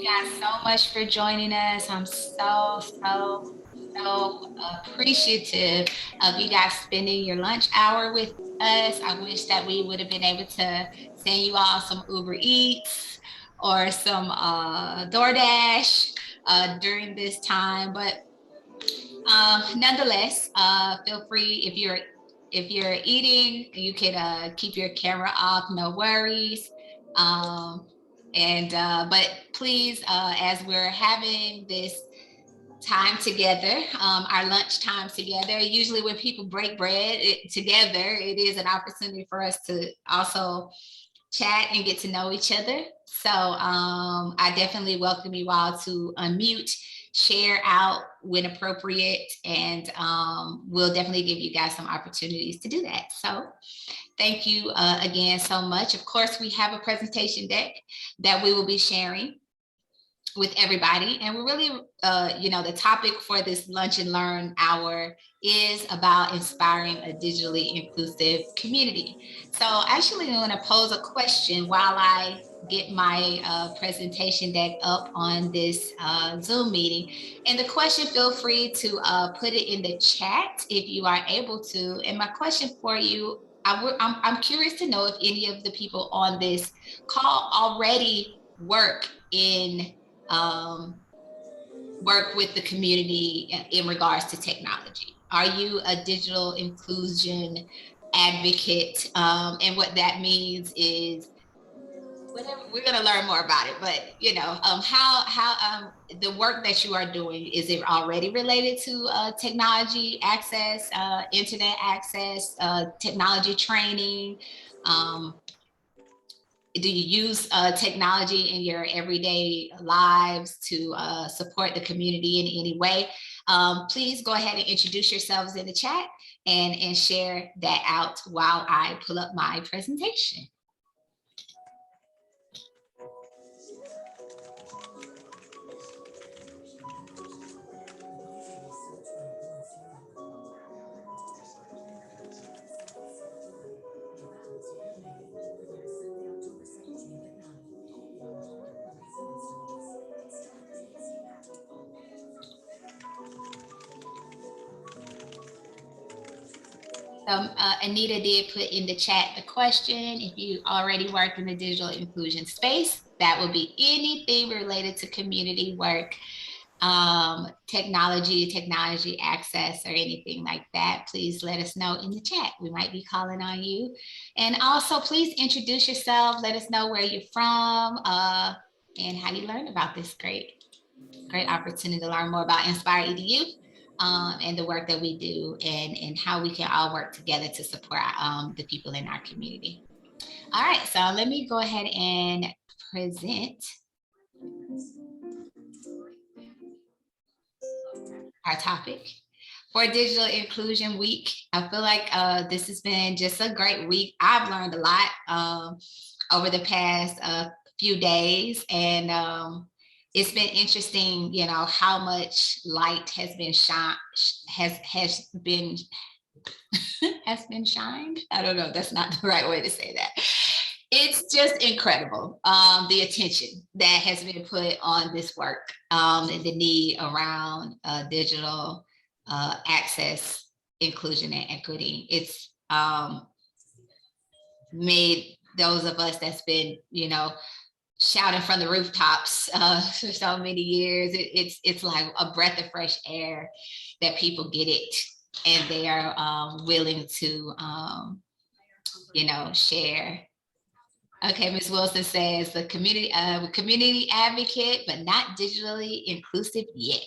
guys so much for joining us. I'm so appreciative of you guys spending your lunch hour with us. I wish that we would have been able to send you all some Uber Eats or some DoorDash during this time, but nonetheless, feel free if you're eating, you can keep your camera off, no worries. Um, and but please, as we're having this time together, our lunch time together, usually when people break bread together, it is an opportunity for us to also chat and get to know each other. So I definitely welcome you all to unmute, share out when appropriate, and we'll definitely give you guys some opportunities to do that. So thank you again so much. Of course, we have a presentation deck that we will be sharing with everybody. And we're really, the topic for this lunch and learn hour is about inspiring a digitally inclusive community. So actually, I'm going to pose a question while I get my presentation deck up on this Zoom meeting. And the question, feel free to put it in the chat if you are able to. And my question for you, I'm curious to know if any of the people on this call already um, work with the community in regards to technology. Are you a digital inclusion advocate? And what that means is whatever, we're going to learn more about it, but how the work that you are doing, is it already related to technology access, internet access, technology training? um, do you use technology in your everyday lives to support the community in any way? Please go ahead and introduce yourselves in the chat and share that out while I pull up my presentation. Aneta did put in the chat the question, if you already work in the digital inclusion space, that would be anything related to community work, technology access, or anything like that. Please let us know in the chat. We might be calling on you. And also, please introduce yourself. Let us know where you're from and how you learned about this great opportunity to learn more about Inspire EDU. And the work that we do, and how we can all work together to support the people in our community. All right, so let me go ahead and present our topic for Digital Inclusion Week. I feel like this has been just a great week. I've learned a lot over the past few days, and it's been interesting, how much light has been has been shined. I don't know, that's not the right way to say that. It's just incredible, the attention that has been put on this work, and the need around digital access, inclusion, and equity. It's made those of us that's been, shouting from the rooftops for so many years. It's like a breath of fresh air that people get it, and they are willing to, share. Okay, Ms. Wilson says the community advocate, but not digitally inclusive yet.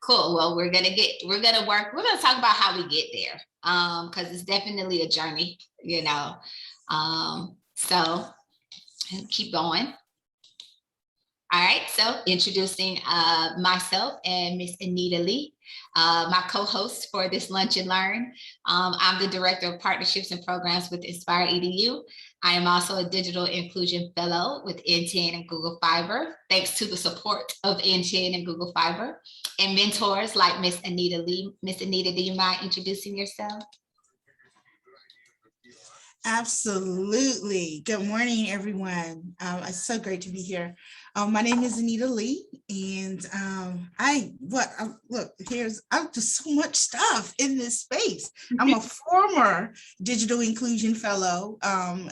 Cool. Well, we're gonna talk about how we get there, because it's definitely a journey, so keep going. All right, so introducing myself and Miss Aneta Lee, my co-host for this Lunch and Learn. I'm the Director of Partnerships and Programs with Inspire EDU. I am also a Digital Inclusion Fellow with NTN and Google Fiber, thanks to the support of NTN and Google Fiber, and mentors like Miss Aneta Lee. Miss Aneta, do you mind introducing yourself? Absolutely. Good morning, everyone. It's so great to be here. My name is Aneta Lee, and I'm just so much stuff in this space. I'm a former Digital Inclusion Fellow,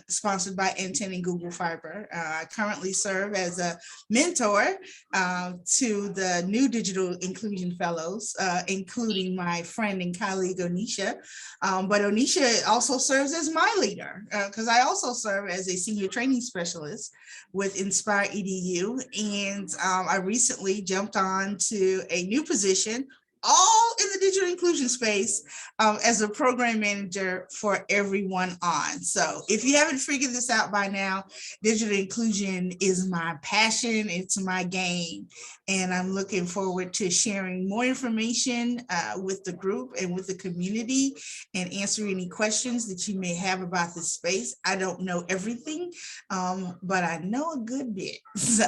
sponsored by Aneta and Google Fiber. I currently serve as a mentor to the new Digital Inclusion Fellows, including my friend and colleague Oneisha. But Oneisha also serves as my leader because I also serve as a senior training specialist with Inspire EDU. And I recently jumped on to a new position, all in the digital inclusion space, as a program manager for Everyone On. So if you haven't figured this out by now, digital inclusion is my passion, it's my game. And I'm looking forward to sharing more information with the group and with the community and answer any questions that you may have about this space. I don't know everything, but I know a good bit. So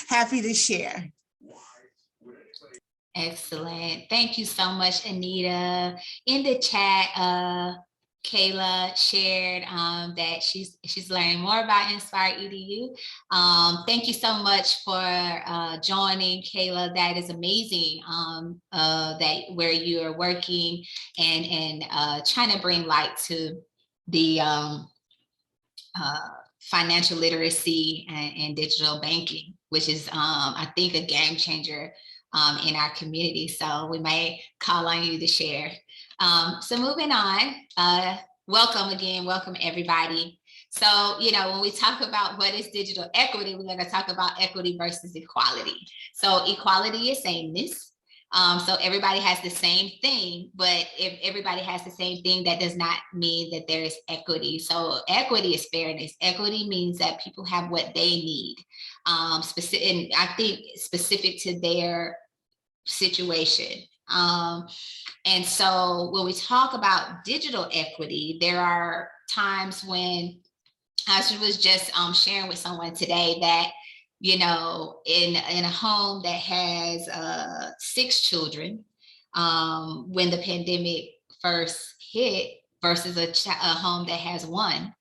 happy to share. Excellent. Thank you so much, Aneta. In the chat, Kayla shared that she's learning more about Inspire EDU. Thank you so much for joining, Kayla. That is amazing. That where you are working and trying to bring light to the financial literacy and digital banking, which is I think a game changer in our community. So we may call on you to share. So moving on, welcome again, welcome everybody. So, when we talk about what is digital equity, we're going to talk about equity versus equality. So equality is sameness. So everybody has the same thing, but if everybody has the same thing, that does not mean that there is equity. So equity is fairness. Equity means that people have what they need, and I think specific to their situation. And so when we talk about digital equity, there are times when, as I was just sharing with someone today, that in a home that has 6 children, when the pandemic first hit versus a home that has 1,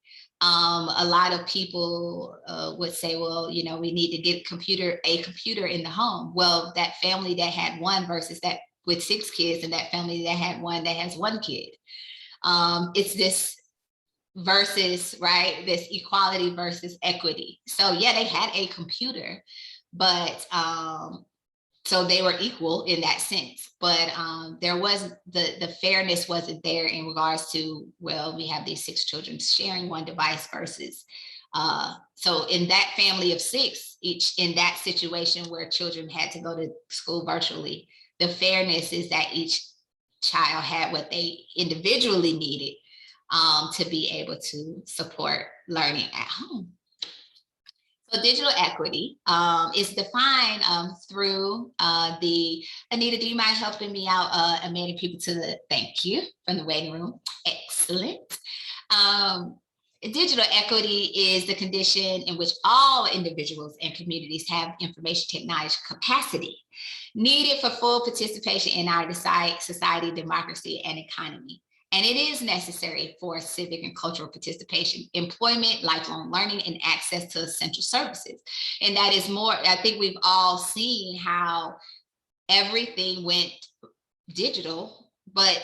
a lot of people would say, well, we need to get a computer in the home. Well, that family that had 1 versus that with 6 kids, and that family that had 1 that has 1 kid. It's this versus, right? This equality versus equity. So yeah, they had a computer, but so they were equal in that sense, but there wasn't the fairness wasn't there in regards to, well, we have these 6 children sharing 1 device versus so in that family of 6, each in that situation where children had to go to school virtually, the fairness is that each child had what they individually needed to be able to support learning at home. So digital equity is defined through Aneta, do you mind helping me out and manning people to the, thank you, from the waiting room. Excellent. Digital equity is the condition in which all individuals and communities have information technology capacity needed for full participation in our society, democracy, and economy. And it is necessary for civic and cultural participation, employment, lifelong learning, and access to essential services. And that is more, I think we've all seen how everything went digital, but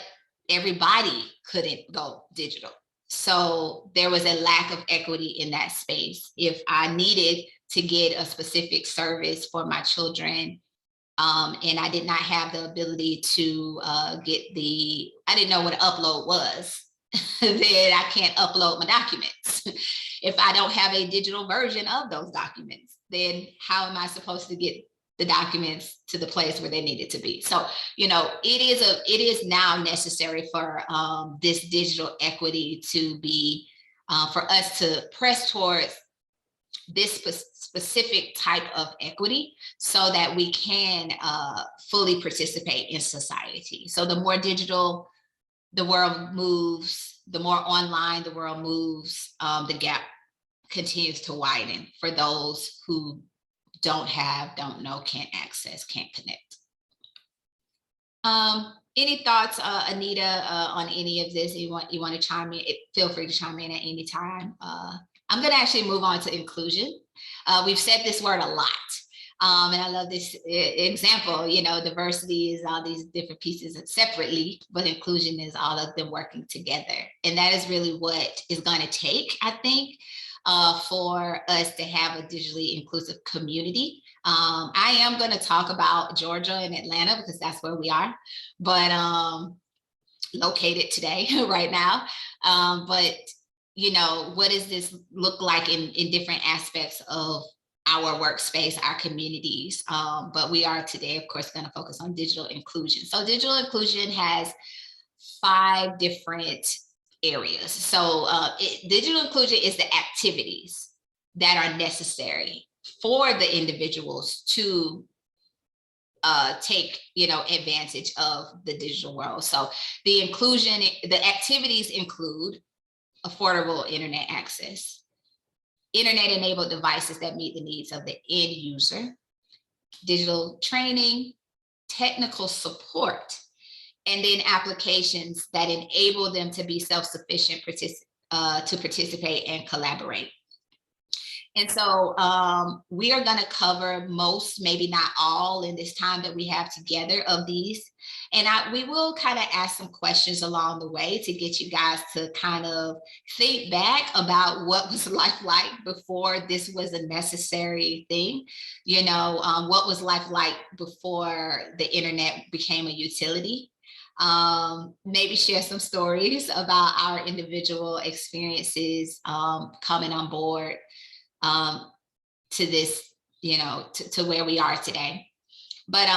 everybody couldn't go digital. So there was a lack of equity in that space. If I needed to get a specific service for my children, and I did not have the ability to I didn't know what an upload was, then I can't upload my documents. If I don't have a digital version of those documents, then how am I supposed to get the documents to the place where they needed to be? So, it is now necessary for this digital equity to be, for us to press towards this specific type of equity so that we can fully participate in society. So the more digital the world moves, the more online the world moves, the gap continues to widen for those who don't know, can't access, can't connect. Any thoughts, Aneta, on any of this? You want to chime in? Feel free to chime in at any time. I'm going to actually move on to inclusion. We've said this word a lot. And I love this example, diversity is all these different pieces separately, but inclusion is all of them working together. And that is really what is going to take, I think, for us to have a digitally inclusive community. I am going to talk about Georgia and Atlanta because that's where we are, but located today, right now. But what does this look like in different aspects of our workspace, our communities? But we are today, of course, going to focus on digital inclusion. So digital inclusion has 5 different areas. So digital inclusion is the activities that are necessary for the individuals to take advantage of the digital world. So the activities include affordable internet access, internet-enabled devices that meet the needs of the end user, digital training, technical support, and then applications that enable them to be self-sufficient, to participate and collaborate. And so we are going to cover most, maybe not all, in this time that we have together of these. And we will kind of ask some questions along the way to get you guys to kind of think back about what was life like before this was a necessary thing. What was life like before the internet became a utility? Maybe share some stories about our individual experiences coming on board to this, to where we are today. But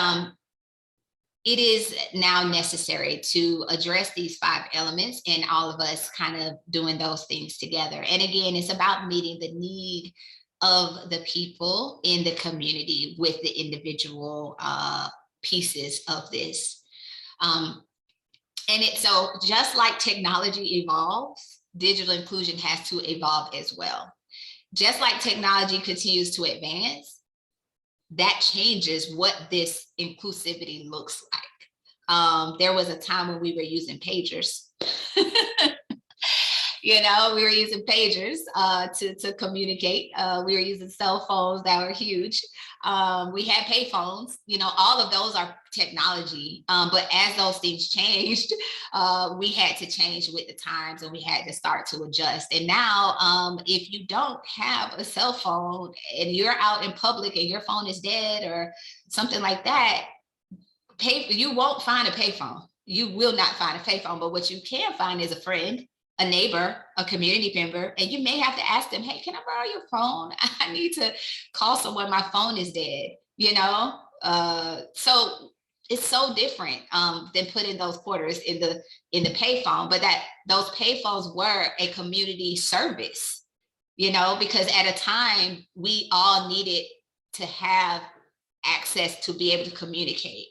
it is now necessary to address these 5 elements, and all of us kind of doing those things together. And again, it's about meeting the need of the people in the community with the individual pieces of this. So just like technology evolves, digital inclusion has to evolve as well. Just like technology continues to advance, that changes what this inclusivity looks like. There was a time when we were using pagers. We were using pagers to communicate. We were using cell phones that were huge. We had pay phones. All of those are technology. But as those things changed, we had to change with the times, and we had to start to adjust. And now, if you don't have a cell phone and you're out in public and your phone is dead or something like that, you won't find a payphone. You will not find a payphone. But what you can find is a friend, a neighbor, a community member, and you may have to ask them, hey, can I borrow your phone? I need to call someone. My phone is dead, So it's so different than putting those quarters in the payphone, but those payphones were a community service, because at a time we all needed to have access to be able to communicate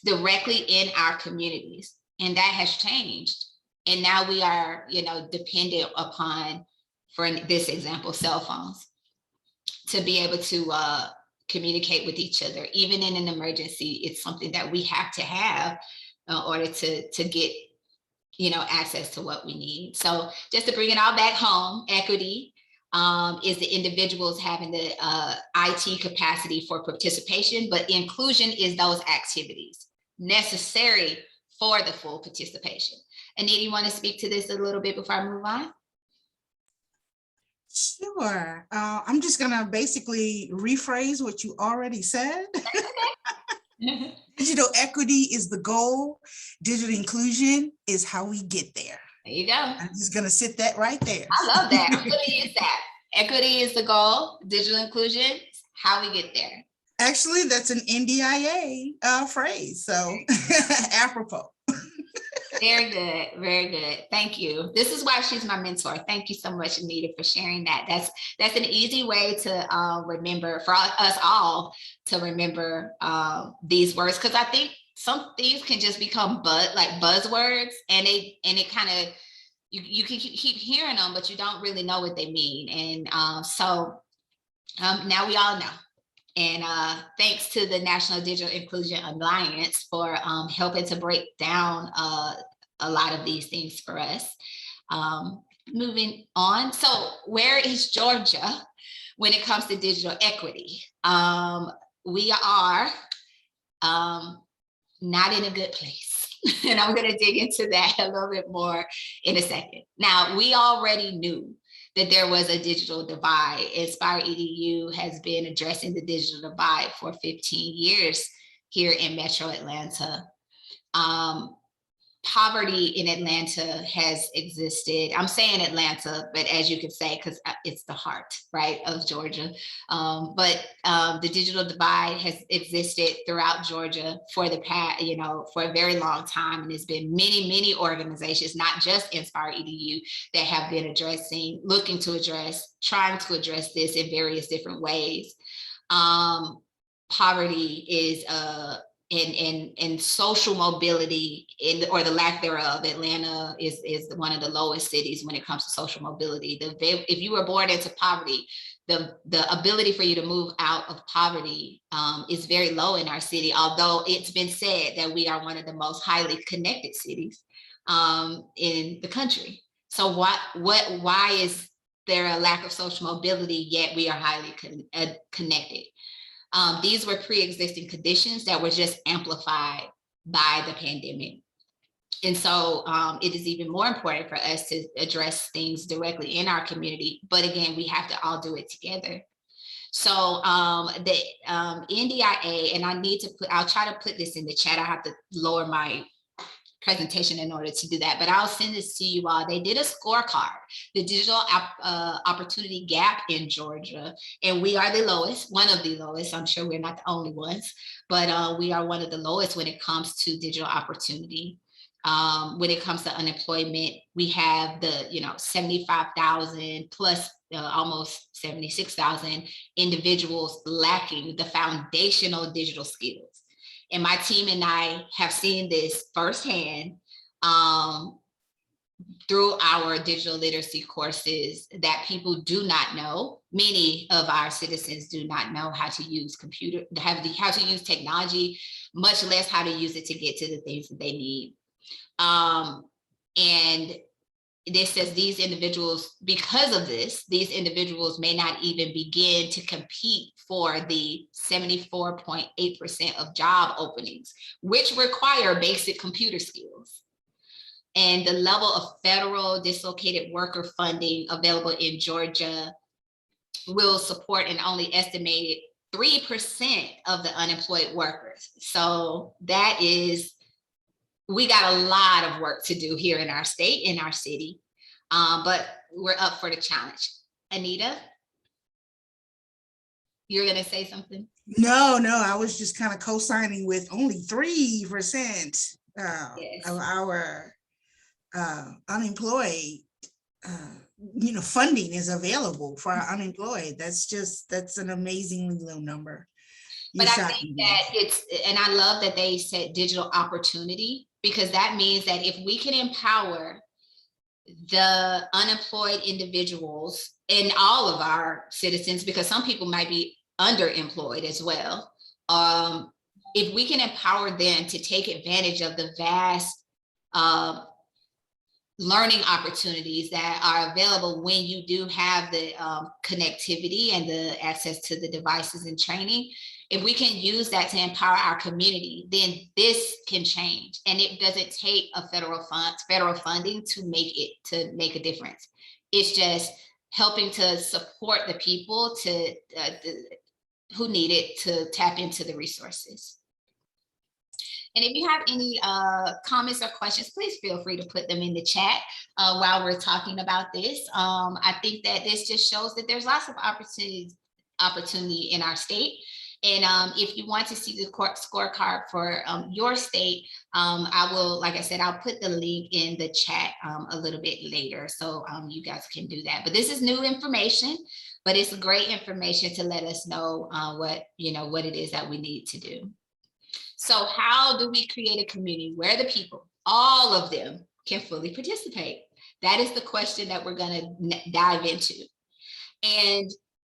directly in our communities. And that has changed. And now we are, dependent upon, for this example, cell phones to be able to communicate with each other. Even in an emergency, it's something that we have to have in order to get, access to what we need. So just to bring it all back home, equity is the individuals having the IT capacity for participation, but inclusion is those activities necessary for the full participation. Aneta, you want to speak to this a little bit before I move on? Sure. I'm just going to basically rephrase what you already said. Digital equity is the goal. Digital inclusion is how we get there. There you go. I'm just going to sit that right there. I love that. I'm going to use that. Equity is the goal. Digital inclusion is how we get there. Actually, that's an NDIA phrase. So apropos. Very good. Very good. Thank you. This is why she's my mentor. Thank you so much, Aneta, for sharing that. That's an easy way to remember, for us all to remember these words, because I think some things can just become buzzwords, and it kind of, you can keep hearing them, but you don't really know what they mean. And so now we all know. And thanks to the National Digital Inclusion Alliance for helping to break down a lot of these things for us. Moving on. So where is Georgia when it comes to digital equity? we are not in a good place. And I'm going to dig into that a little bit more in a second. Now, we already knew that there was a digital divide. Inspire EDU has been addressing the digital divide for 15 years here in Metro Atlanta. Poverty in Atlanta has existed. I'm saying Atlanta, but as you could say, because it's the heart, right, of Georgia. But the digital divide has existed throughout Georgia for the past, for a very long time. And there's been many organizations, not just Inspire EDU, that have been trying to address this in various different ways. Poverty is and social mobility or the lack thereof. Atlanta is one of the lowest cities when it comes to social mobility. If you were born into poverty, the ability for you to move out of poverty is very low in our city, although it's been said that we are one of the most highly connected cities in the country. So why is there a lack of social mobility, yet we are highly connected? These were pre-existing conditions that were just amplified by the pandemic. And so it is even more important for us to address things directly in our community. But again, we have to all do it together. So the NDIA, and I'll try to put this in the chat. I have to lower my presentation in order to do that, but I'll send this to you all. They did a scorecard, the digital opportunity gap in Georgia, and we are the lowest, one of the lowest. I'm sure we're not the only ones, but we are one of the lowest when it comes to digital opportunity. When it comes to unemployment, we have the 75,000 plus almost 76,000 individuals lacking the foundational digital skills. And my team and I have seen this firsthand through our digital literacy courses, that people do not know. Many of our citizens do not know how to use how to use technology, much less how to use it to get to the things that they need. And this says these individuals, because of this, these individuals may not even begin to compete for the 74.8% of job openings, which require basic computer skills. And the level of federal dislocated worker funding available in Georgia will support an only estimated 3% of the unemployed workers. So we got a lot of work to do here in our state, in our city, but we're up for the challenge. Aneta, you're going to say something? No, I was just kind of co-signing with only 3% Yes. of our unemployed, funding is available for our unemployed. That's an amazingly low number. But I think that and I love that they said digital opportunity, because that means that if we can empower the unemployed individuals and all of our citizens, because some people might be underemployed as well, if we can empower them to take advantage of the vast learning opportunities that are available when you do have the connectivity and the access to the devices and training, if we can use that to empower our community, then this can change. And it doesn't take a federal funding to make a difference. It's just helping to support the people who need it to tap into the resources. And if you have any comments or questions, please feel free to put them in the chat while we're talking about this. I think that this just shows that there's lots of opportunity in our state. And if you want to see the scorecard for your state, I will, like I said, I'll put the link in the chat a little bit later, so you guys can do that. But this is new information, but it's great information to let us know what it is that we need to do. So how do we create a community where the people, all of them, can fully participate? That is the question that we're going to dive into. And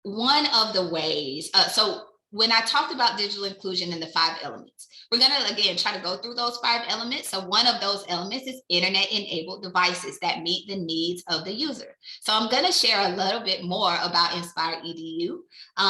one of the ways, so when I talked about digital inclusion in the 5 elements, we're going to, again, try to go through those 5 elements. So one of those elements is internet-enabled devices that meet the needs of the user. So I'm going to share a little bit more about Inspire EDU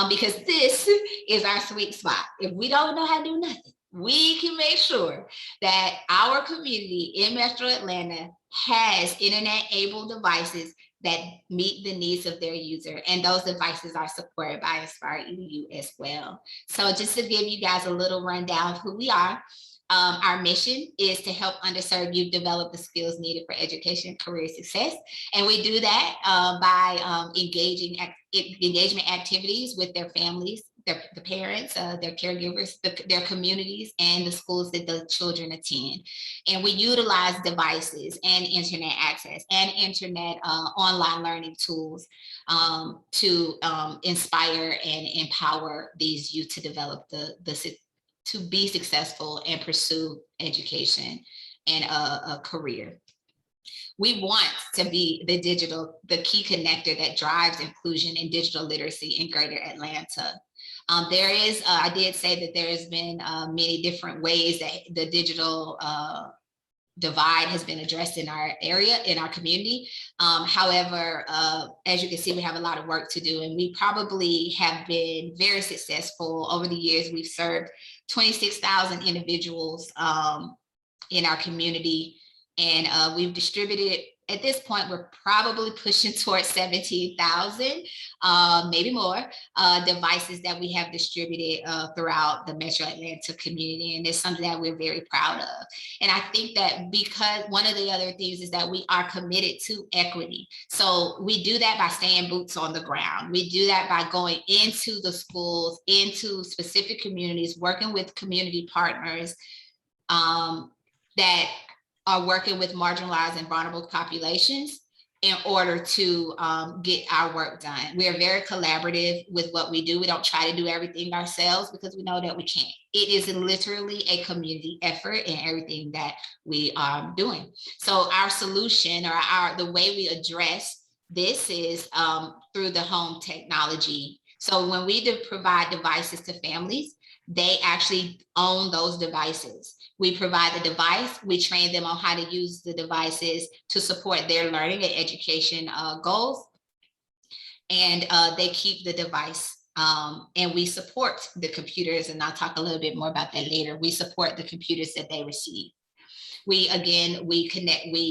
because this is our sweet spot. If we don't know how to do nothing, we can make sure that our community in Metro Atlanta has internet-enabled devices that meet the needs of their user. And those devices are supported by Inspire EDU as well. So just to give you guys a little rundown of who we are, our mission is to help underserved youth develop the skills needed for education and career success. And we do that by engagement activities with their families, the parents, their caregivers, their communities, and the schools that the children attend. And we utilize devices and internet access and internet online learning tools to inspire and empower these youth to develop to be successful and pursue education and a career. We want to be the key connector that drives inclusion and digital literacy in Greater Atlanta. I did say that there has been many different ways that the digital divide has been addressed in our area, in our community. However, as you can see, we have a lot of work to do, and we probably have been very successful over the years. We've served 26,000 individuals in our community, and we've distributed, at this point, we're probably pushing towards 17,000, maybe more, devices that we have distributed throughout the Metro Atlanta community. And it's something that we're very proud of. And I think that because one of the other things is that we are committed to equity. So we do that by staying boots on the ground. We do that by going into the schools, into specific communities, working with community partners that are working with marginalized and vulnerable populations in order to get our work done. We are very collaborative with what we do. We don't try to do everything ourselves because we know that we can't. It is literally a community effort in everything that we are doing. So our solution, or the way we address this, is through the home technology. So when we provide devices to families, they actually own those devices. We provide the device, we train them on how to use the devices to support their learning and education goals, and they keep the device, and we support the computers, and I'll talk a little bit more about that later. We support the computers that they receive. We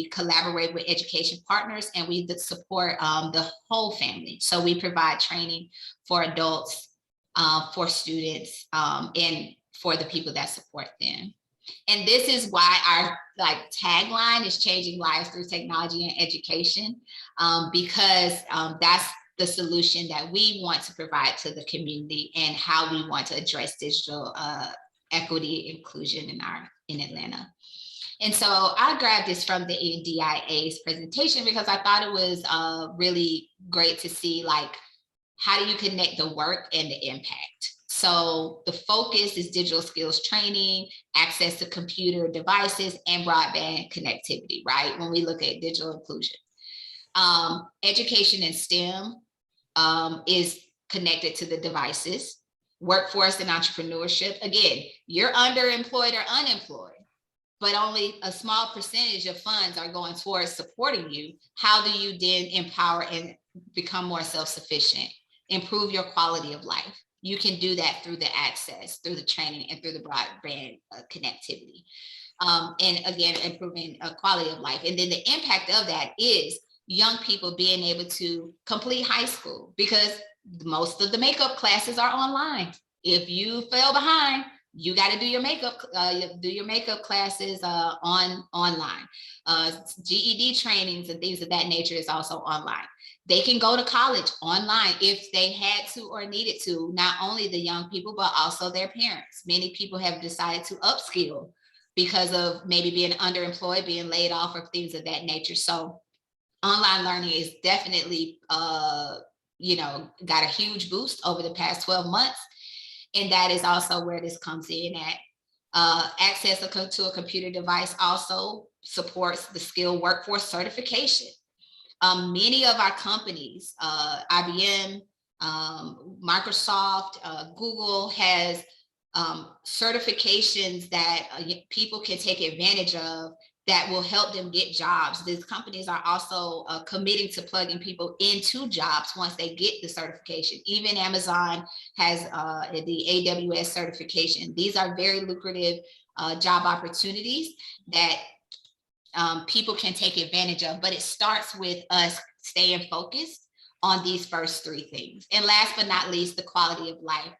collaborate with education partners, and we support the whole family. So we provide training for adults, for students, and for the people that support them. And this is why our tagline is changing lives through technology and education, because that's the solution that we want to provide to the community and how we want to address digital equity inclusion in Atlanta. And so I grabbed this from the NDIA's presentation because I thought it was really great to see, how do you connect the work and the impact? So the focus is digital skills training, access to computer devices, and broadband connectivity, right? When we look at digital inclusion. Education in STEM is connected to the devices. Workforce and entrepreneurship. Again, you're underemployed or unemployed, but only a small percentage of funds are going towards supporting you. How do you then empower and become more self-sufficient? Improve your quality of life. You can do that through the access, through the training, and through the broadband connectivity. And again, improving quality of life. And then the impact of that is young people being able to complete high school, because most of the makeup classes are online. If you fell behind, you got to do your makeup classes online. GED trainings and things of that nature is also online. They can go to college online if they had to or needed to, not only the young people, but also their parents. Many people have decided to upskill because of maybe being underemployed, being laid off, or things of that nature. So online learning is definitely, got a huge boost over the past 12 months. And that is also where this comes in at. Access to a computer device also supports the skilled workforce certification. Many of our companies, IBM, Microsoft, Google has certifications that people can take advantage of that will help them get jobs. These companies are also committing to plugging people into jobs once they get the certification. Even Amazon has the AWS certification. These are very lucrative job opportunities that people can take advantage of, but it starts with us staying focused on these first three things. And last but not least, the quality of life.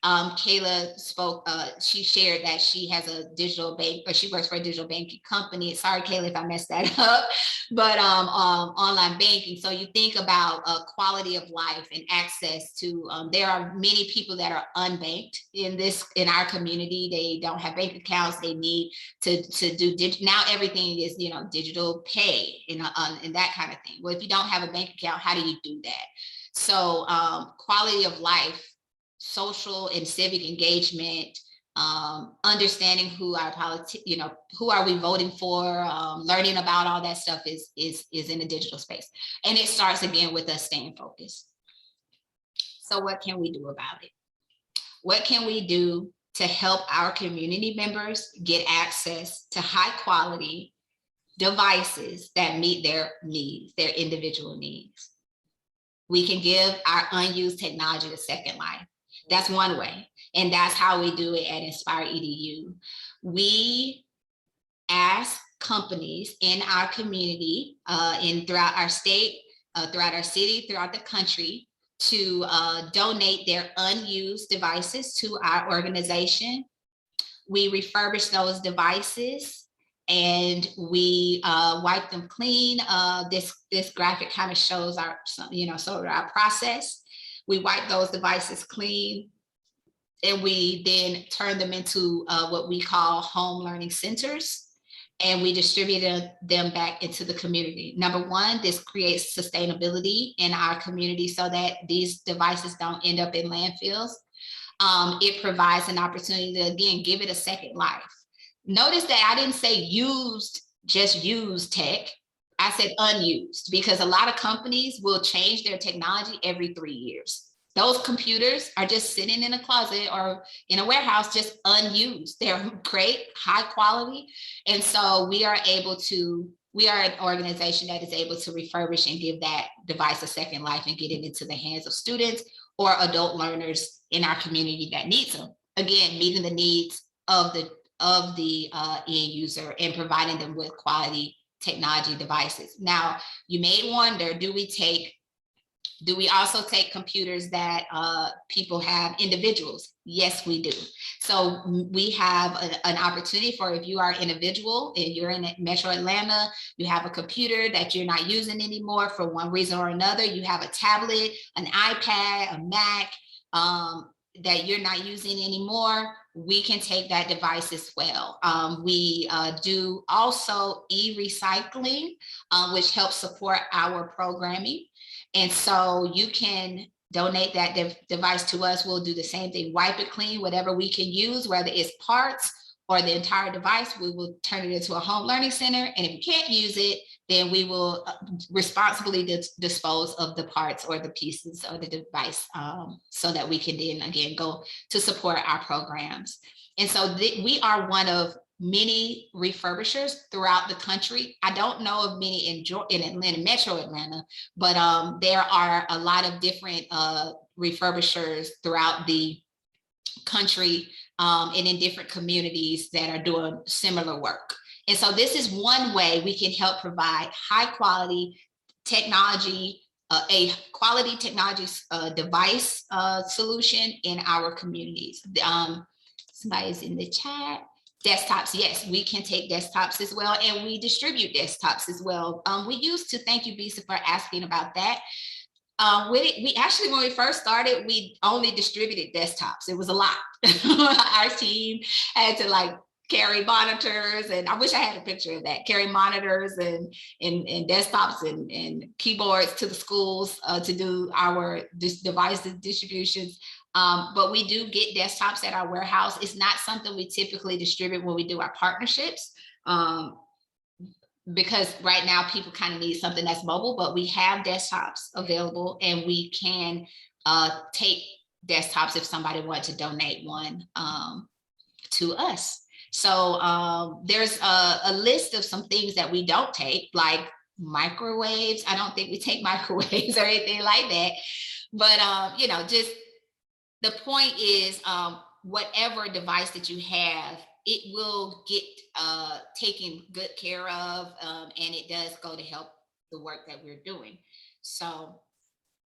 Kayla spoke, she shared that she has a digital bank, or she works for a digital banking company. Sorry, Kayla, if I messed that up, but online banking. So you think about quality of life and access to, there are many people that are unbanked in our community. They don't have bank accounts. They need to do now everything is, digital pay and that kind of thing. Well, if you don't have a bank account, how do you do that? So quality of life, social and civic engagement, understanding who our who are we voting for, learning about all that stuff is in the digital space. And it starts again with us staying focused. So what can we do about it? What can we do to help our community members get access to high quality devices that meet their needs, their individual needs? We can give our unused technology a second life. That's one way. And that's how we do it at Inspire EDU. We ask companies in our community, throughout our state, throughout our city, throughout the country, to donate their unused devices to our organization. We refurbish those devices and we wipe them clean. This graphic kind of shows our, sort of our process. We wipe those devices clean, and we then turn them into what we call home learning centers, and we distribute them back into the community. Number one, this creates sustainability in our community so that these devices don't end up in landfills. It provides an opportunity to, again, give it a second life. Notice that I didn't say used, just used tech. I said unused, because a lot of companies will change their technology every 3 years. Those computers are just sitting in a closet or in a warehouse, just unused. They're great, high quality. And so we are an organization that is able to refurbish and give that device a second life and get it into the hands of students or adult learners in our community that needs them. Again, meeting the needs of the end user and providing them with quality technology devices. Now, you may wonder, do we also take computers that people have, individuals? Yes, we do. So we have an opportunity for, if you are an individual and you're in Metro Atlanta, you have a computer that you're not using anymore for one reason or another, you have a tablet, an iPad, a Mac that you're not using anymore, we can take that device as well. We do also e-recycling, which helps support our programming. And so you can donate that device to us. We'll do the same thing, wipe it clean, whatever we can use, whether it's parts or the entire device, we will turn it into a home learning center. And if you can't use it, then we will responsibly dispose of the parts or the pieces of the device, so that we can then again go to support our programs. And so we are one of many refurbishers throughout the country. I don't know of many in Atlanta, Metro Atlanta, but there are a lot of different refurbishers throughout the country and in different communities that are doing similar work. And so this is one way we can help provide high quality technology, a quality technology device solution in our communities. Somebody's in the chat. Desktops, yes, we can take desktops as well, and we distribute desktops as well. We used to, thank you, Bisa, for asking about that. We actually, when we first started, we only distributed desktops. It was a lot. Our team had to carry monitors, and I wish I had a picture of that, carry monitors and desktops and keyboards to the schools to do our device distributions. But we do get desktops at our warehouse. It's not something we typically distribute when we do our partnerships, because right now people kind of need something that's mobile, but we have desktops available and we can tape desktops if somebody wanted to donate one to us. So there's a list of some things that we don't take, like microwaves. I don't think we take microwaves or anything like that. But you know, just the point is, whatever device that you have, it will get taken good care of, and it does go to help the work that we're doing. So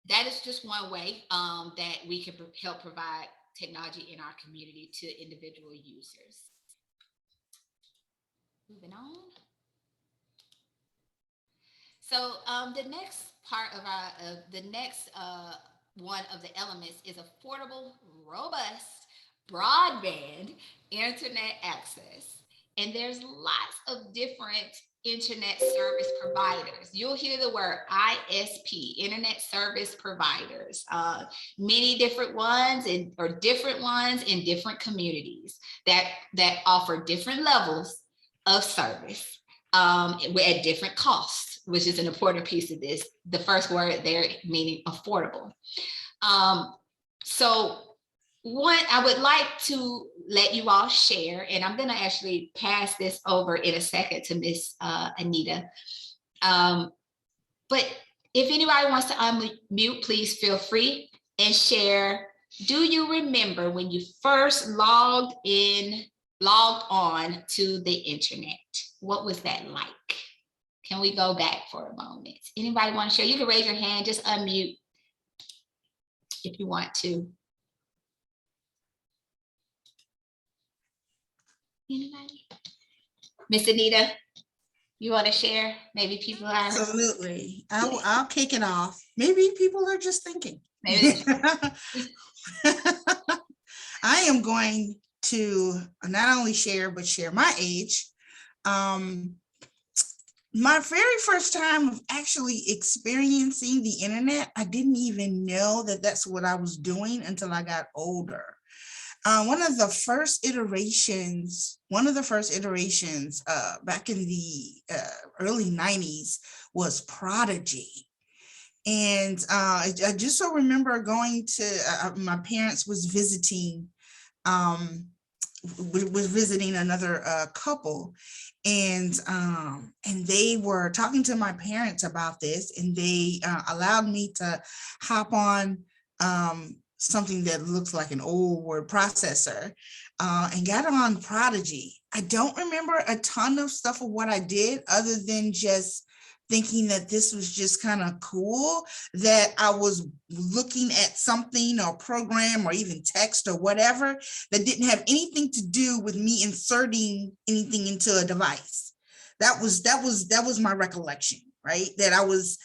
that is just one way that we can help provide technology in our community to individual users. Moving on. So the next part of the next one of the elements is affordable, robust broadband internet access. And there's lots of different internet service providers. You'll hear the word ISP, internet service providers, many different ones or different ones in different communities that offer different levels of service at different costs, which is an important piece of this. The first word there meaning affordable. So one, I would like to let you all share, and I'm going to actually pass this over in a second to Miss Aneta. But if anybody wants to unmute, please feel free and share. Do you remember when you first logged on to the internet? What was that like? Can we go back for a moment? Anybody want to share? You can raise your hand, just unmute if you want to. Anybody? Miss Aneta, you want to share? Maybe people are. Absolutely. I'll kick it off. Maybe people are just thinking. Maybe. I am going to not only share, but share my age. My very first time of actually experiencing the internet, I didn't even know that that's what I was doing until I got older. One of the first iterations back in the early 90s was Prodigy. And I just so remember going to, my parents was visiting another couple, and they were talking to my parents about this, and they allowed me to hop on something that looks like an old word processor, and got on Prodigy. I don't remember a ton of stuff of what I did other than just thinking that this was just kind of cool, that I was looking at something or program or even text or whatever that didn't have anything to do with me inserting anything into a device. That was my recollection, right? That I was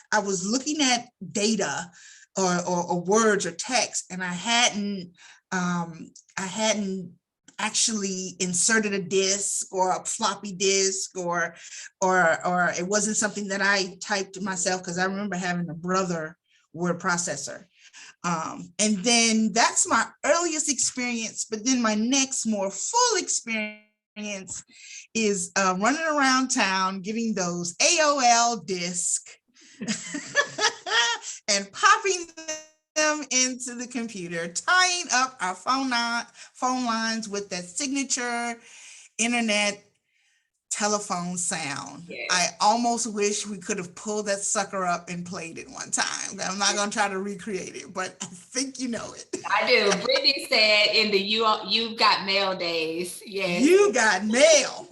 looking at data or words or text, and I hadn't actually inserted a disk or a floppy disk, or it wasn't something that I typed myself, because I remember having a brother word processor. And then that's my earliest experience. But then my next more full experience is running around town getting those AOL discs and popping them into the computer, tying up our phone lines with that signature internet telephone sound. Yes. I almost wish we could have pulled that sucker up and played it one time. I'm not going to try to recreate it, but I think you know it. I do. Brittany said in the You've Got Mail days. Yes. You got mail.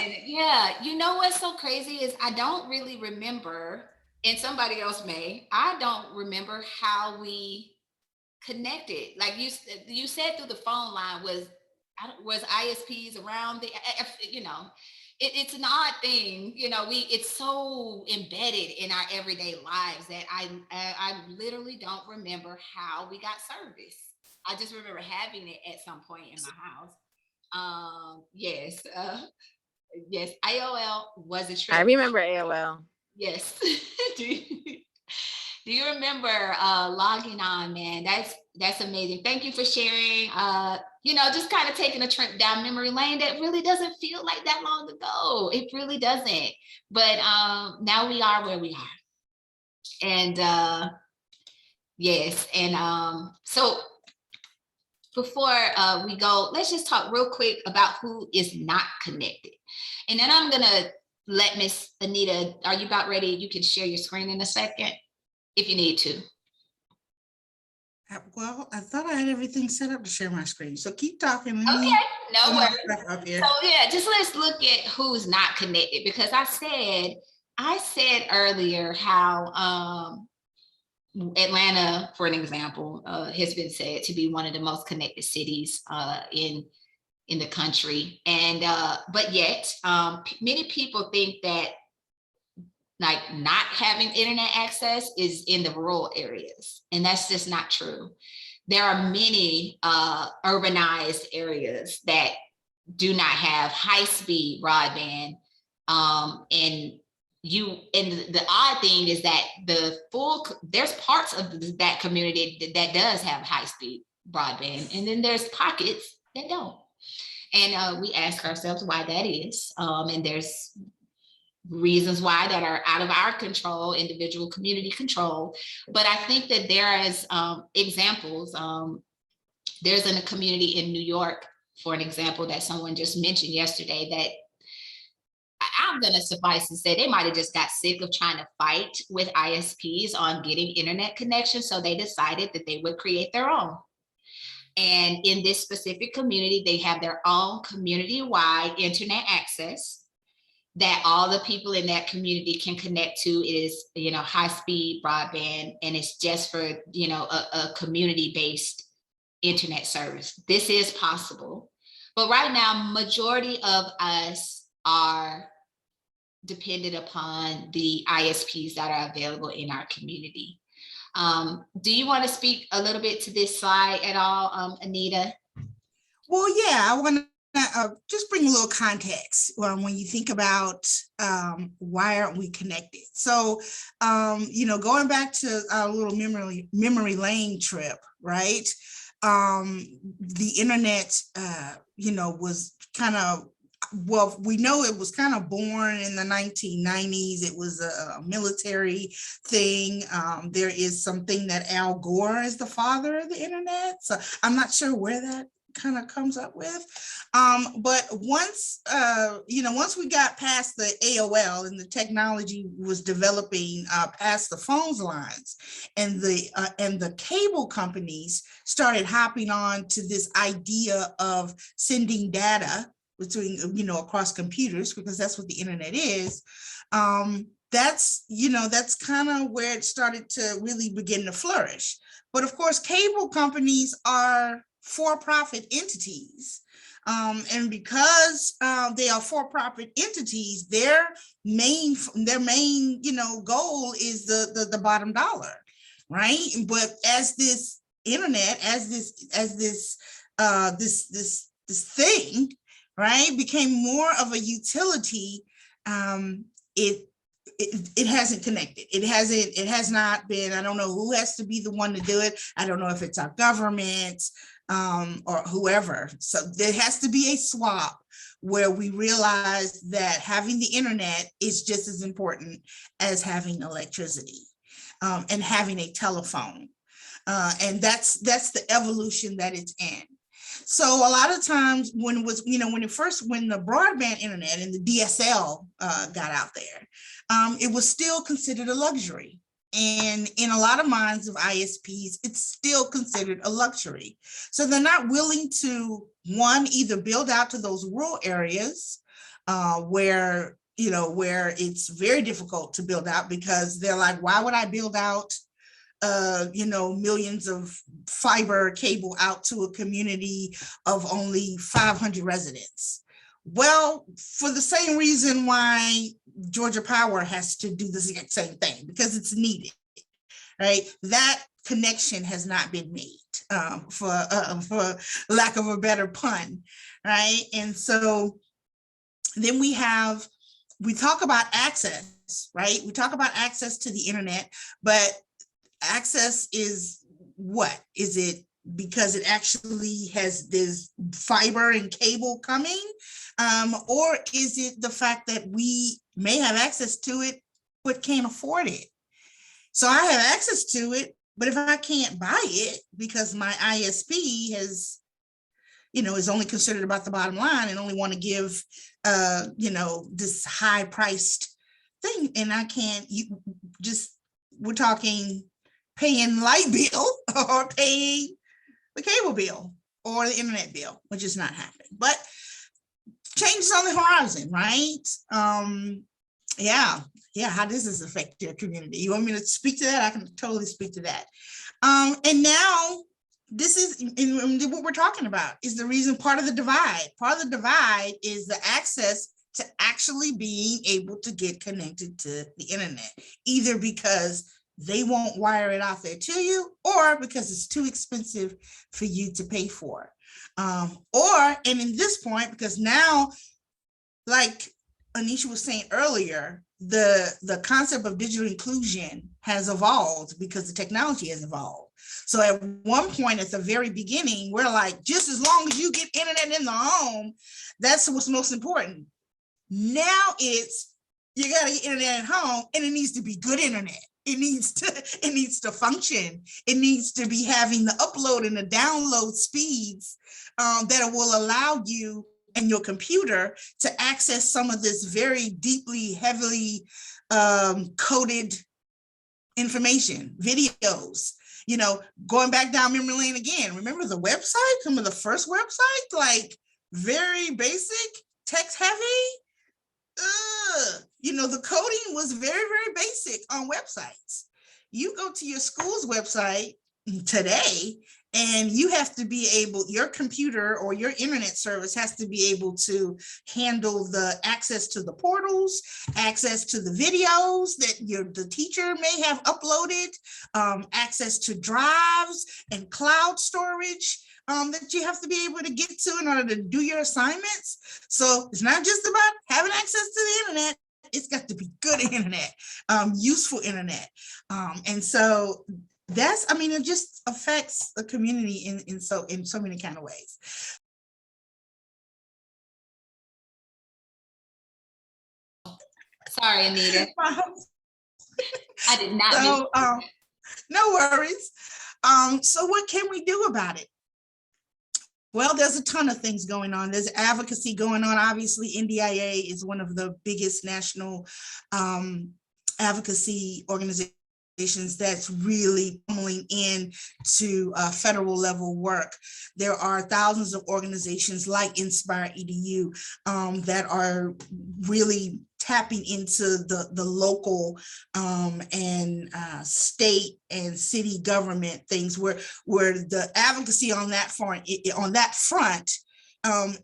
And yeah, you know what's so crazy is I don't really remember, and somebody else may, I don't remember how we connected. Like you said through the phone line, was ISPs around the, you know, it's an odd thing, you know, it's so embedded in our everyday lives that I literally don't remember how we got service. I just remember having it at some point in my house. Yes. Yes, AOL was a trick. I remember AOL. Yes. Do you remember logging on, man? That's amazing. Thank you for sharing. You know, just kind of taking a trip down memory lane that really doesn't feel like that long ago. It really doesn't. But now we are where we are. And Yes. And so before we go, let's just talk real quick about who is not connected. And then I'm going to let Miss Aneta, are you about ready? You can share your screen in a second if you need to. Well, I thought I had everything set up to share my screen. So keep talking. Let Okay, me no worries. up here. So yeah, just let's look at who's not connected, because I said earlier how Atlanta, for an example, has been said to be one of the most connected cities in the country, and but yet many people think that like not having internet access is in the rural areas, and that's just not true. There are many urbanized areas that do not have high-speed broadband, and the odd thing is that there's parts of that community that does have high-speed broadband, and then there's pockets that don't. And we ask ourselves why that is, and there's reasons why that are out of our control, individual community control. But I think that there is examples. There's in a community in New York, for an example, that someone just mentioned yesterday, that I'm going to suffice to say they might have just got sick of trying to fight with ISPs on getting internet connection. So they decided that they would create their own. And in this specific community, they have their own community-wide internet access that all the people in that community can connect to. Is, high-speed broadband, and it's just for, a community-based internet service. This is possible. But right now, majority of us are dependent upon the ISPs that are available in our community. Do you want to speak a little bit to this slide at all, Aneta? Well, yeah, I want to just bring a little context when you think about why aren't we connected. So, going back to a little memory lane trip, right? The internet, was kind of, well, we know it was kind of born in the 1990s. It was a military thing. There is something that Al Gore is the father of the internet. So I'm not sure where that kind of comes up with. But once we got past the AOL and the technology was developing past the phones lines, and the cable companies started hopping on to this idea of sending data between, across computers, because that's what the internet is. That's kind of where it started to really begin to flourish. But of course, cable companies are for-profit entities. And because they are for-profit entities, their main goal is the bottom dollar, right? But as this internet, as this thing, right, became more of a utility, it hasn't connected. It has not been. I don't know who has to be the one to do it. I don't know if it's our government or whoever. So there has to be a swap where we realize that having the internet is just as important as having electricity and having a telephone. And that's the evolution that it's in. So a lot of times when the broadband internet and the DSL got out there, it was still considered a luxury. And in a lot of minds of ISPs, it's still considered a luxury. So they're not willing to, one, either build out to those rural areas where it's very difficult to build out, because they're like, why would I build out millions of fiber cable out to a community of only 500 residents? Well, for the same reason why Georgia Power has to do the same thing, because it's needed, right? That connection has not been made, for lack of a better pun, right? And so then we talk about access, right? We talk about access to the internet, but access is what? Is it because it actually has this fiber and cable coming? Or is it the fact that we may have access to it, but can't afford it? So I have access to it, But if I can't buy it because my ISP has, is only considered about the bottom line and only want to give, this high priced thing, and I can't, we're talking paying light bill or paying the cable bill or the internet bill, which is not happening. But changes on the horizon, right? Yeah. How does this affect your community? You want me to speak to that? I can totally speak to that. And now this is what we're talking about is the reason, part of the divide. Part of the divide is the access to actually being able to get connected to the internet, either because they won't wire it out there to you, or because it's too expensive for you to pay for. And in this point, because now, like Oneisha was saying earlier, the concept of digital inclusion has evolved because the technology has evolved. So at one point at the very beginning, we're like, just as long as you get internet in the home, that's what's most important. Now it's, you got to get internet at home, and it needs to be good internet. It needs to function. It needs to be having the upload and the download speeds that will allow you and your computer to access some of this very deeply, heavily coded information, videos, going back down memory lane again. Remember the website, some of the first websites, like very basic, text heavy. The coding was very, very basic on websites. You go to your school's website today, and you have to be able, your computer or your internet service has to be able to handle the access to the portals, access to the videos that the teacher may have uploaded, access to drives and cloud storage that you have to be able to get to in order to do your assignments. So it's not just about having access to the internet. It's got to be good internet, useful internet. And so it just affects the community in so many kind of ways. Sorry, Aneta. I did not. So, no worries. So what can we do about it? Well, there's a ton of things going on. There's advocacy going on. Obviously, NDIA is one of the biggest national advocacy organizations that's really pulling in to federal level work. There are thousands of organizations like Inspire EDU that are really tapping into the local and state and city government things where the advocacy on that front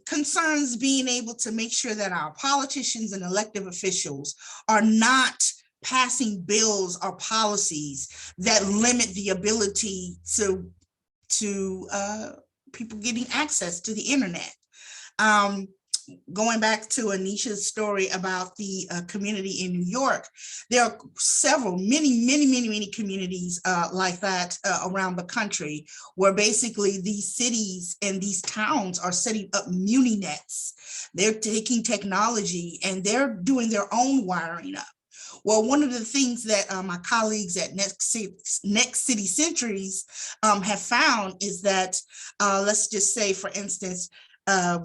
concerns being able to make sure that our politicians and elected officials are not passing bills or policies that limit the ability to people getting access to the internet. Going back to Anisha's story about the community in New York, there are many communities like that around the country, where basically these cities and these towns are setting up muni nets. They're taking technology and they're doing their own wiring up. Well, one of the things that my colleagues at Next City Centuries have found is that, let's just say, for instance,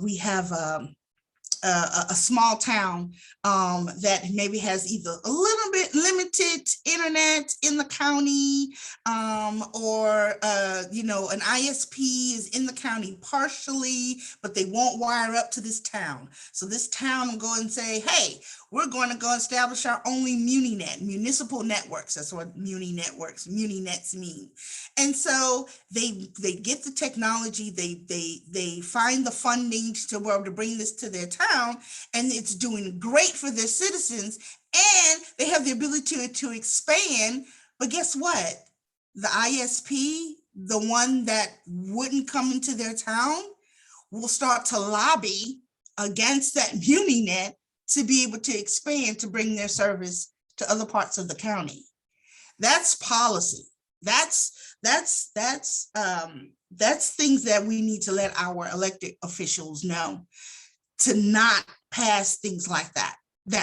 we have a small town that maybe has either a little bit limited internet in the county, or an ISP is in the county partially, but they won't wire up to this town. So this town will go and say, hey, we're going to go establish our only MuniNet, municipal networks. That's what MuniNets mean. And so they get the technology, they find the funding to be able to bring this to their town, and it's doing great for their citizens, and they have the ability to expand. But guess what? The ISP, the one that wouldn't come into their town, will start to lobby against that MuniNet to be able to expand, to bring their service to other parts of the county. That's policy. That's things that we need to let our elected officials know, to not pass things like that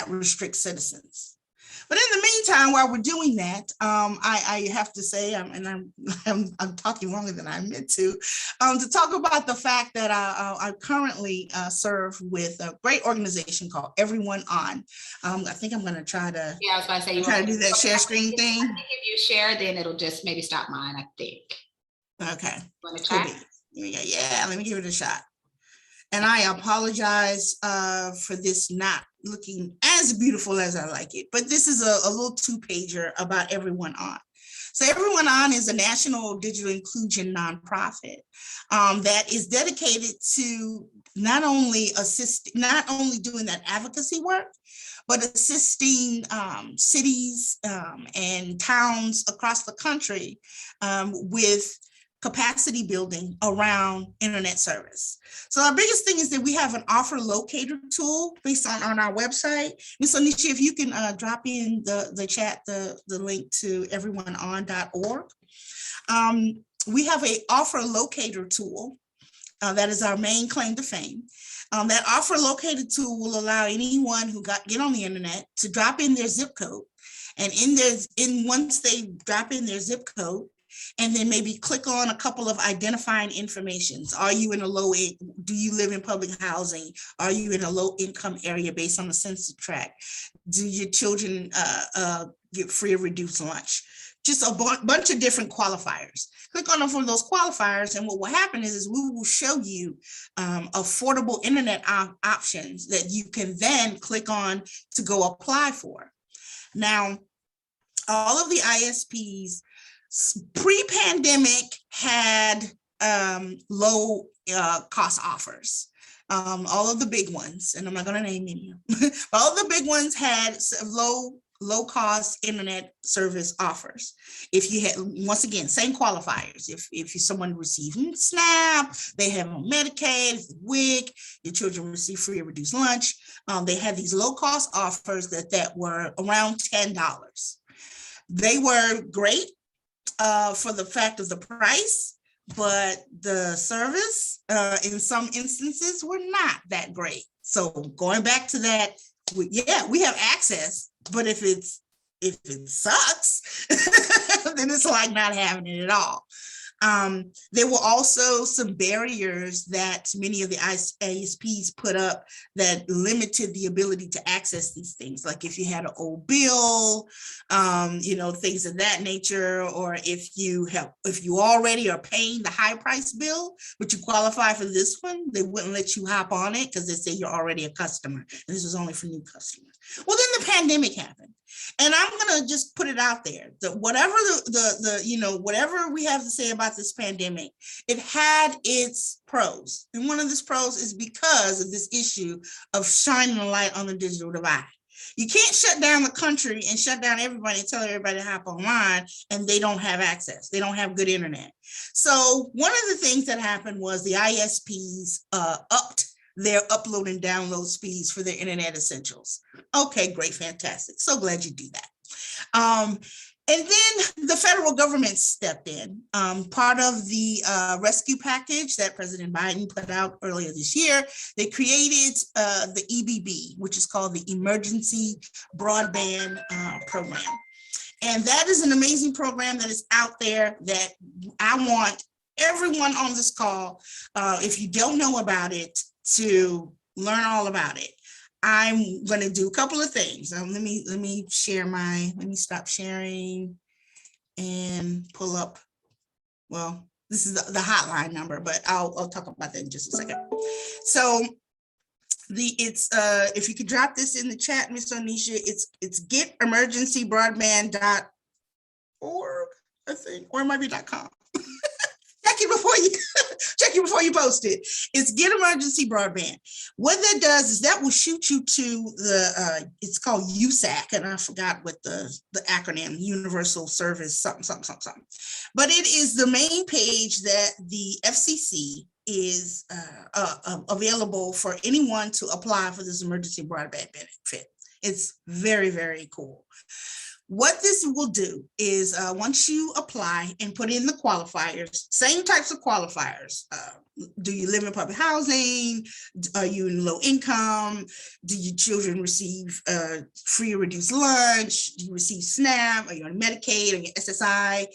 restrict citizens. But in the meantime, while we're doing that, I have to say, I'm talking longer than I meant to talk about the fact that I currently serve with a great organization called Everyone On. I think I'm going to try to Yeah, I was about to say, you try want to do that share screen I thing. think if you share, then it'll just maybe stop mine, I think. Okay. Want to Could try? be. Yeah, let me give it a shot. And I apologize for this not looking as beautiful as I like it, but this is a little 2-pager about Everyone On. So Everyone On is a national digital inclusion nonprofit that is dedicated to not only doing that advocacy work, but assisting cities and towns across the country with capacity building around internet service. So our biggest thing is that we have an offer locator tool based on our website. Ms. Oneisha, if you can drop in the chat, the link to everyoneon.org. We have a offer locator tool that is our main claim to fame. That offer locator tool will allow anyone who get on the internet to drop in their zip code. And once they drop in their zip code, and then maybe click on a couple of identifying informations. Are you in do you live in public housing? Are you in a low income area based on the census tract? Do your children get free or reduced lunch? Just a bunch of different qualifiers. Click on them for those qualifiers, and what will happen is we will show you affordable internet options that you can then click on to go apply for. Now, all of the ISPs pre-pandemic had low cost offers. All of the big ones, and I'm not going to name any of them, but all the big ones had low cost internet service offers. If you had, once again, same qualifiers. If someone receiving SNAP, they have on Medicaid, WIC, your children receive free or reduced lunch. They had these low cost offers that were around $10. They were great for the fact of the price, but the service in some instances were not that great. So going back to that, we have access, but if it sucks, then it's like not having it at all. There were also some barriers that many of the ISPs put up that limited the ability to access these things. Like if you had an old bill, things of that nature, or if you already are paying the high price bill, but you qualify for this one, they wouldn't let you hop on it because they say you're already a customer. And this was only for new customers. Well, then the pandemic happened. And I'm going to just put it out there that whatever whatever we have to say about this pandemic, it had its pros. And one of these pros is because of this issue of shining a light on the digital divide. You can't shut down the country and shut down everybody and tell everybody to hop online and they don't have access. They don't have good internet. So one of the things that happened was the ISPs upped their upload and download speeds for their internet essentials. Okay, great, fantastic. So glad you do that. And then the federal government stepped in. Part of the rescue package that President Biden put out earlier this year, they created the EBB, which is called the Emergency Broadband Program. And that is an amazing program that is out there that I want everyone on this call, if you don't know about it, to learn all about it. I'm going to do a couple of things. Let me stop sharing and pull up. Well, this is the hotline number, but I'll talk about that in just a second. So if you could drop this in the chat, Ms. Oneisha, it's getemergencybroadband.org, I think, or it might be .com. Check it before you post it. It's Get Emergency Broadband. What that does is that will shoot you to it's called USAC, and I forgot what the acronym, Universal Service something. But it is the main page that the FCC is available for anyone to apply for this emergency broadband benefit. It's very, very cool. What this will do is once you apply and put in the qualifiers, same types of qualifiers. Do you live in public housing? Are you in low income? Do your children receive free or reduced lunch? Do you receive SNAP? Are you on Medicaid or your SSI?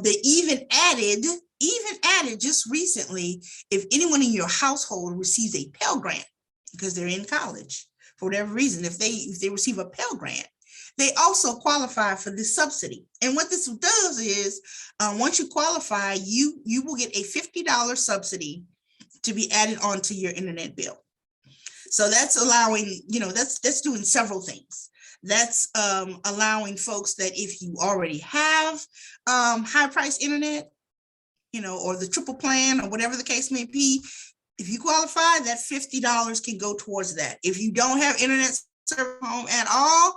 They even added just recently, if anyone in your household receives a Pell Grant because they're in college for whatever reason, if they receive a Pell Grant, they also qualify for this subsidy. And what this does is, once you qualify, you will get a $50 subsidy to be added onto your internet bill. So that's allowing, that's doing several things. That's allowing folks that if you already have high price internet, or the triple plan or whatever the case may be, if you qualify, that $50 can go towards that. If you don't have internet service home at all,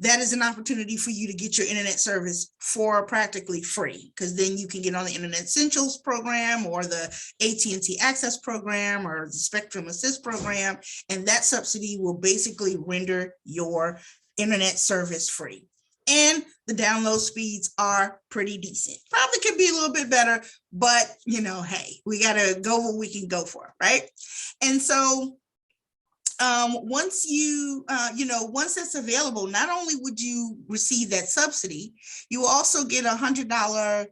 that is an opportunity for you to get your internet service for practically free, because then you can get on the Internet Essentials program or the AT&T Access program or the Spectrum Assist program, and that subsidy will basically render your internet service free. And the download speeds are pretty decent. Probably could be a little bit better, but hey, we got to go what we can go for, right? And so once once that's available, not only would you receive that subsidy, you will also get $100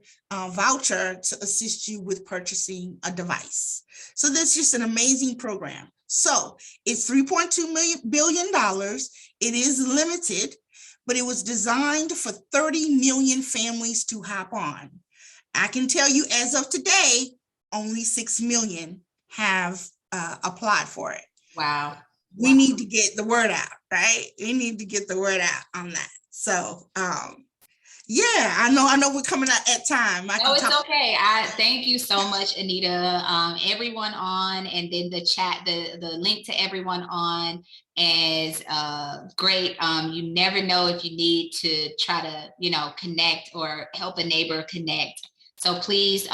voucher to assist you with purchasing a device. So that's just an amazing program. So it's $3.2 billion. It is limited, but it was designed for 30 million families to hop on. I can tell you as of today, only 6 million have applied for it. Wow. We need to get the word out, right? We need to get the word out on that. So, yeah, I know we're coming out at time. No, it's okay. I thank you so much, Aneta. Everyone on, and then the chat, the link to everyone on is great. You never know if you need to try to, connect or help a neighbor connect. So please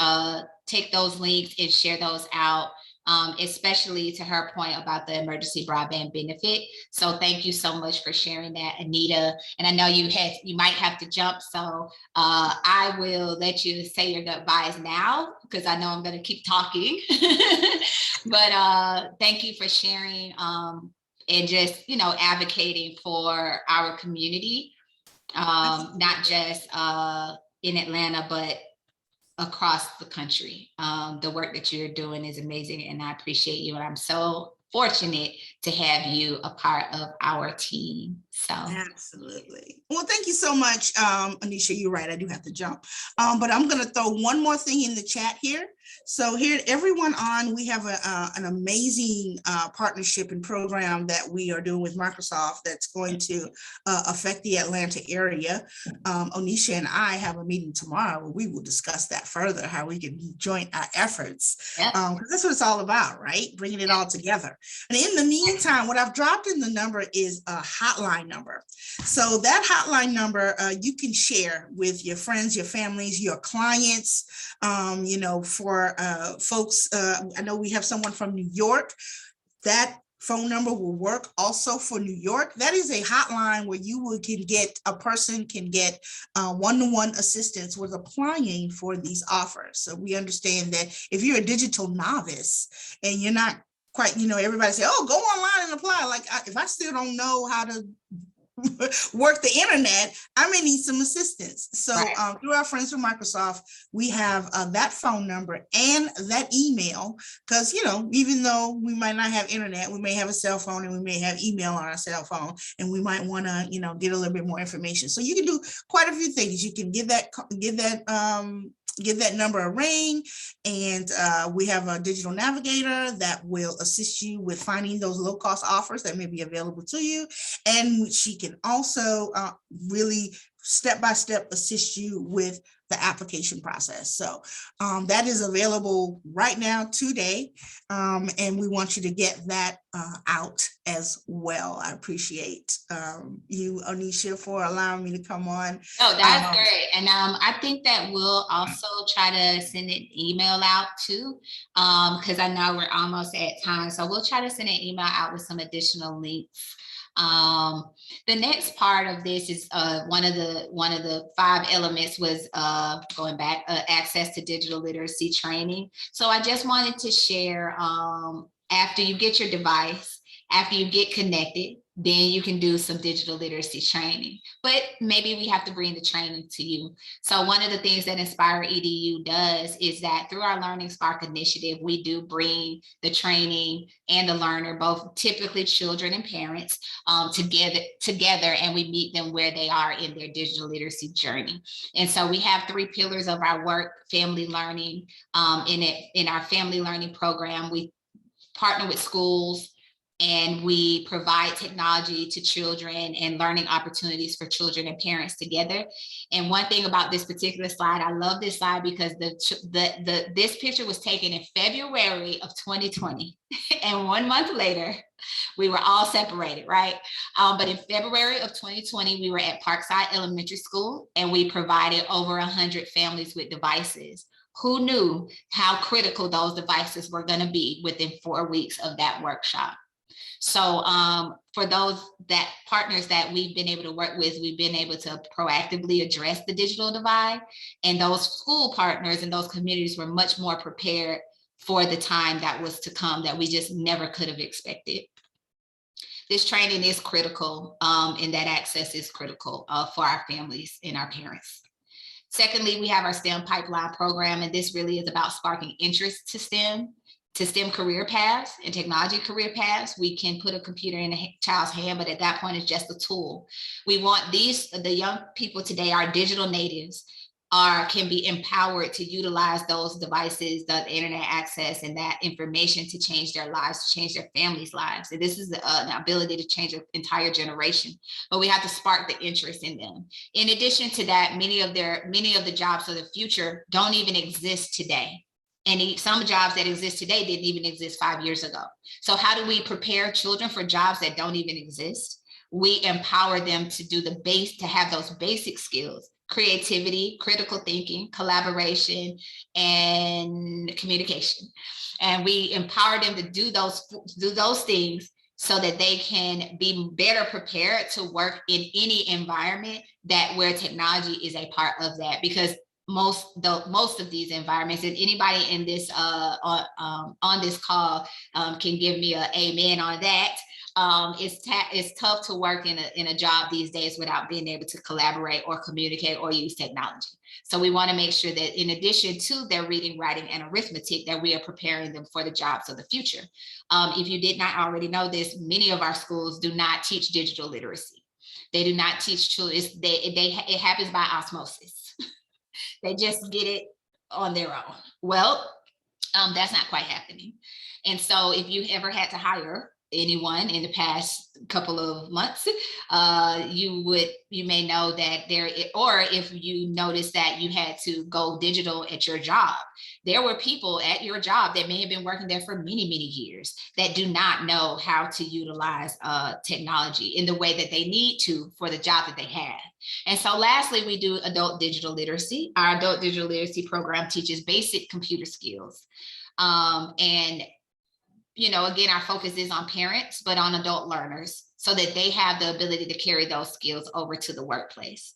take those links and share those out. Especially to her point about the emergency broadband benefit. So thank you so much for sharing that, Aneta. And I know you might have to jump, so I will let you say your goodbyes now, because I know I'm going to keep talking. But thank you for sharing and just advocating for our community, not just in Atlanta, but across the country. The work that you're doing is amazing, and I appreciate you. And I'm so fortunate to have you a part of our team. So absolutely. Well, thank you so much, Oneisha. You're right. I do have to jump, but I'm going to throw one more thing in the chat here. So here, everyone on, we have an amazing partnership and program that we are doing with Microsoft that's going to affect the Atlanta area. Oneisha and I have a meeting tomorrow where we will discuss that further, how we can join our efforts. Because that's what it's all about, right? Bringing it all together. And in the meantime, what I've dropped in the number is a hotline number. So that hotline number, you can share with your friends, your families, your clients, for folks. I know we have someone from New York. That phone number will work also for New York. That is a hotline where a person can get one-to-one assistance with applying for these offers. So we understand that if you're a digital novice and you're not quite, everybody say, oh, go online and apply. Like, if I still don't know how to work the internet, I may need some assistance. So right. Through our friends from Microsoft, we have that phone number and that email, because even though we might not have internet, we may have a cell phone and we may have email on our cell phone, and we might want to get a little bit more information. So you can do quite a few things. You can give that number a ring, and we have a digital navigator that will assist you with finding those low-cost offers that may be available to you. And she can also really step-by-step assist you with the application process. So that is available right now today. And we want you to get that out as well. I appreciate you, Oneisha, for allowing me to come on. Oh, that's great. And I think that we'll also try to send an email out too, because I know we're almost at time. So we'll try to send an email out with some additional links The next part of this is one of the 5 elements was going back access to digital literacy training. So I just wanted to share, after you get your device, after you get connected, then you can do some digital literacy training. But maybe we have to bring the training to you. So one of the things that Inspire EDU does is that through our Learning Spark initiative, we do bring the training and the learner, both typically children and parents, together, and we meet them where they are in their digital literacy journey. And so we have 3 pillars of our work: family learning. In our family learning program, we partner with schools, and we provide technology to children and learning opportunities for children and parents together. And one thing about this particular slide, I love this slide because this picture was taken in February of 2020. And 1 month later, we were all separated, right? But in February of 2020, we were at Parkside Elementary School, and we provided over 100 families with devices. Who knew how critical those devices were going to be within 4 weeks of that workshop? So for those partners that we've been able to work with, we've been able to proactively address the digital divide, and those school partners and those communities were much more prepared for the time that was to come that we just never could have expected. This training is critical, and that access is critical for our families and our parents. Secondly, we have our STEM pipeline program, and this really is about sparking interest to STEM career paths and technology career paths. We can put a computer in a child's hand, but at that point, it's just a tool. We want the young people today, our digital natives, can be empowered to utilize those devices, the internet access, and that information to change their lives, to change their families' lives. And this is an ability to change an entire generation, but we have to spark the interest in them. In addition to that, many of the jobs of the future don't even exist today. And some jobs that exist today didn't even exist 5 years ago. So how do we prepare children for jobs that don't even exist? We empower them to have those basic skills: creativity, critical thinking, collaboration, and communication. And we empower them to do those things so that they can be better prepared to work in any environment where technology is a part of that. Because most of these environments, and anybody in this on this call can give me an amen on that. It's tough to work in a job these days without being able to collaborate or communicate or use technology. So we want to make sure that in addition to their reading, writing, and arithmetic, that we are preparing them for the jobs of the future. If you did not already know this, many of our schools do not teach digital literacy. They do not teach children. It happens by osmosis. They just get it on their own. Well, that's not quite happening. And so if you ever had to hire anyone in the past couple of months, you may know that or if you notice that you had to go digital at your job, there were people at your job that may have been working there for many, many years that do not know how to utilize technology in the way that they need to for the job that they have. And so lastly, we do adult digital literacy. Our adult digital literacy program teaches basic computer skills. And again, our focus is on parents, but on adult learners so that they have the ability to carry those skills over to the workplace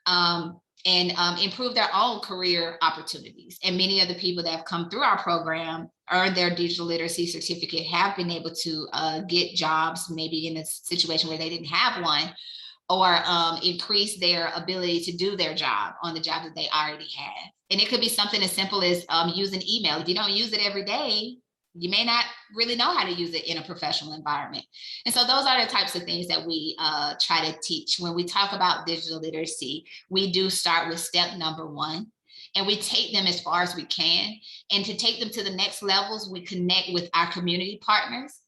and improve their own career opportunities. And many of the people that have come through our program, earned their digital literacy certificate, have been able to get jobs, maybe in a situation where they didn't have one, or increase their ability to do their job on the job that they already have. And it could be something as simple as using email. If you don't use it every day, you may not really know how to use it in a professional environment. And so those are the types of things that we try to teach. When we talk about digital literacy, we do start with step number 1, and we take them as far as we can. And to take them to the next levels, we connect with our community partners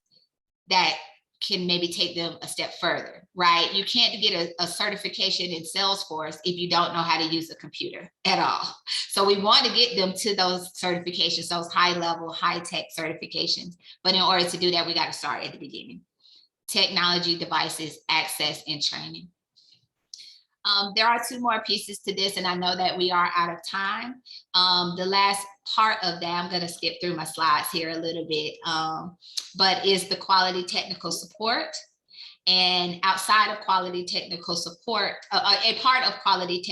that can maybe take them a step further, right? You can't get a certification in Salesforce if you don't know how to use a computer at all. So we want to get them to those certifications, those high level, high tech certifications. But in order to do that, we got to start at the beginning. Technology, devices, access, and training. There are 2 more pieces to this, and I know that we are out of time. The last part of that, I'm going to skip through my slides here a little bit, but is the quality technical support. And outside of quality technical support, a part of quality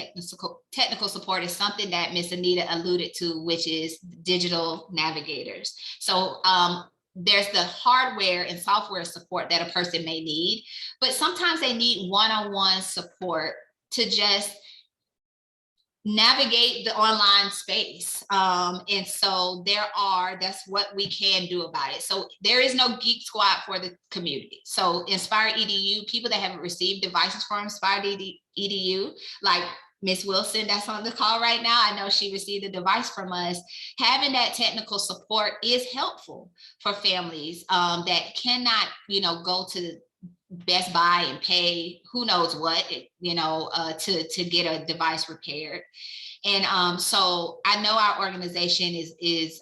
technical support is something that Miss Aneta alluded to, which is digital navigators. So there's the hardware and software support that a person may need, but sometimes they need one-on-one support to just navigate the online space. And so that's what we can do about it. So there is no Geek Squad for the community. So Inspire EDU, people that haven't received devices from Inspire EDU, like Miss Wilson that's on the call right now, I know she received a device from us. Having that technical support is helpful for families that cannot, go to Best Buy and pay who knows what, to get a device repaired. And so I know our organization is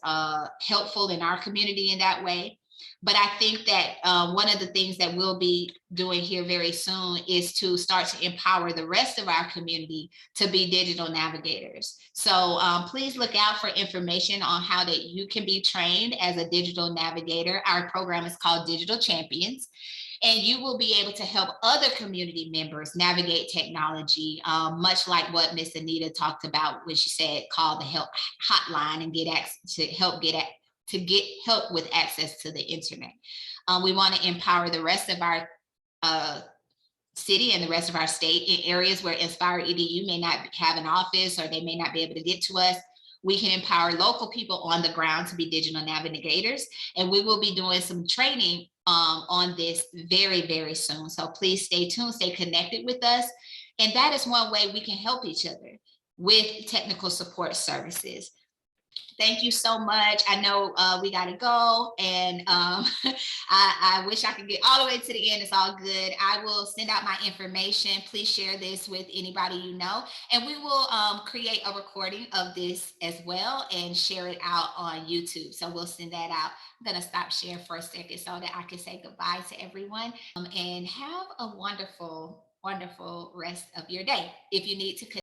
helpful in our community in that way. But I think that one of the things that we'll be doing here very soon is to start to empower the rest of our community to be digital navigators. So please look out for information on how that you can be trained as a digital navigator. Our program is called Digital Champions. And you will be able to help other community members navigate technology, much like what Miss Aneta talked about when she said call the help hotline and get access to get help with access to the internet. We want to empower the rest of our city and the rest of our state in areas where Inspire EDU may not have an office or they may not be able to get to us. We can empower local people on the ground to be digital navigators, and we will be doing some training on this very, very soon. So please stay tuned, stay connected with us. And that is one way we can help each other with technical support services. Thank you so much. I know we got to go, and I wish I could get all the way to the end. It's all good. I will send out my information. Please share this with anybody you know, and we will create a recording of this as well and share it out on YouTube. So we'll send that out. I'm going to stop sharing for a second so that I can say goodbye to everyone, and have a wonderful, wonderful rest of your day. If you need to